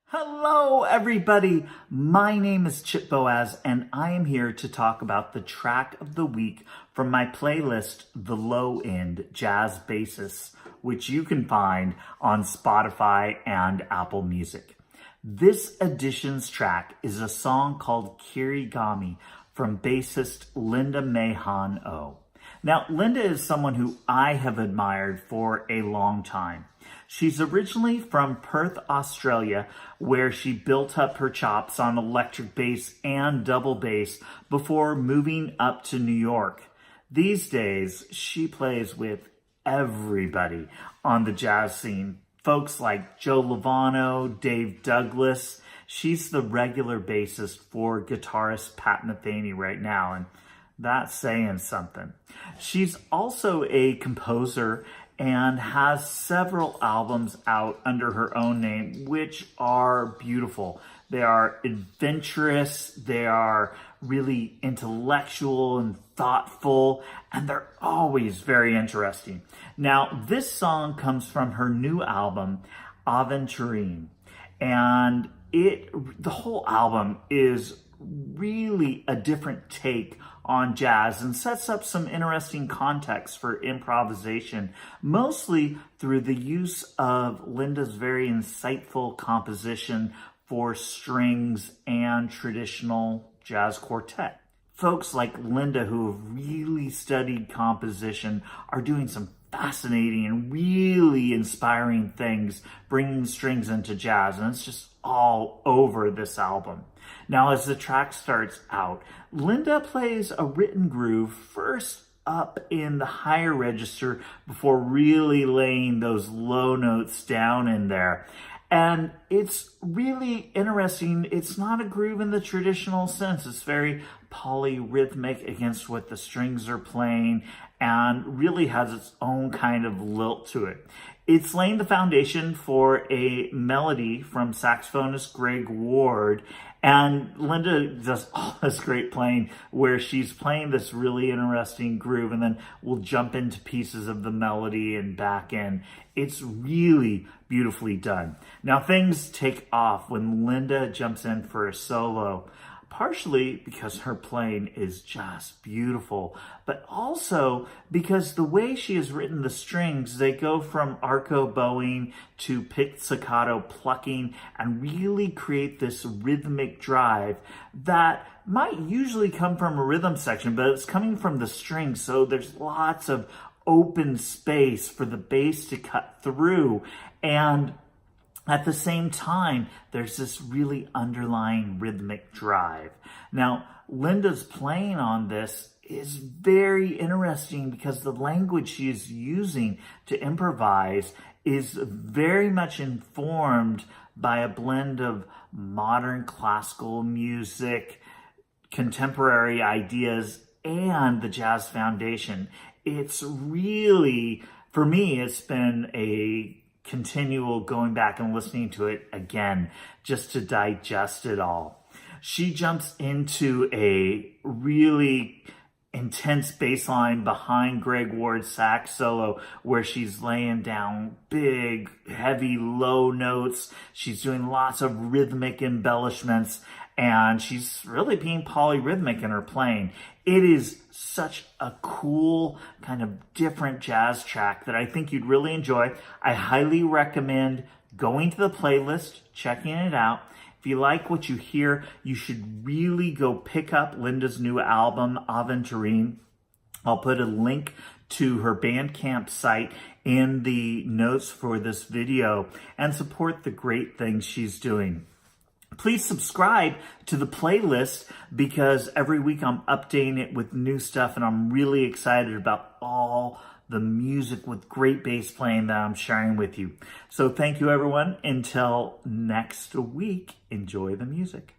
Hello, everybody. My name is Chip Boaz, and I am here to talk about the track of the week from my playlist, The Low End Jazz Bassists, which you can find on Spotify and Apple Music. This edition's track is a song called Kirigami from bassist Linda Mahon O. Now, Linda is someone who I have admired for a long time. She's originally from Perth, Australia, where she built up her chops on electric bass and double bass before moving up to New York. These days, she plays with everybody on the jazz scene. Folks like Joe Lovano, Dave Douglas. She's the regular bassist for guitarist Pat Metheny right now, and that's saying something. She's also a composer and has several albums out under her own name, which are beautiful. They are adventurous, they are really intellectual and thoughtful, and they're always very interesting. Now, this song comes from her new album, Aventurine, and the whole album is really a different take on jazz and sets up some interesting context for improvisation, mostly through the use of Linda's very insightful composition for strings and traditional jazz quartet. Folks like Linda who have really studied composition are doing some fascinating and really inspiring things, bringing strings into jazz, and it's just all over this album. Now, as the track starts out, Linda plays a written groove first up in the higher register before really laying those low notes down in there. And it's really interesting. It's not a groove in the traditional sense. It's very polyrhythmic against what the strings are playing and really has its own kind of lilt to it. It's laying the foundation for a melody from saxophonist Greg Ward, and Linda does all this great playing where she's playing this really interesting groove and then we'll jump into pieces of the melody and back in. It's really beautifully done. Now things take off when Linda jumps in for a solo, partially because her playing is just beautiful, but also because the way she has written the strings, they go from arco bowing to pizzicato plucking and really create this rhythmic drive that might usually come from a rhythm section, but it's coming from the strings, so there's lots of open space for the bass to cut through. And at the same time, there's this really underlying rhythmic drive. Now, Linda's playing on this is very interesting because the language she is using to improvise is very much informed by a blend of modern classical music, contemporary ideas, and the jazz foundation. It's really, for me, it's been a continual going back and listening to it again just to digest it all. She jumps into a really intense bass line behind Greg Ward's sax solo where she's laying down big, heavy, low notes. She's doing lots of rhythmic embellishments, and she's really being polyrhythmic in her playing. It is such a cool, kind of different jazz track that I think you'd really enjoy. I highly recommend going to the playlist, checking it out. If you like what you hear, you should really go pick up Linda's new album, Aventurine. I'll put a link to her Bandcamp site in the notes for this video and support the great things she's doing. Please subscribe to the playlist because every week I'm updating it with new stuff, and I'm really excited about all the music with great bass playing that I'm sharing with you. So thank you, everyone. Until next week, enjoy the music.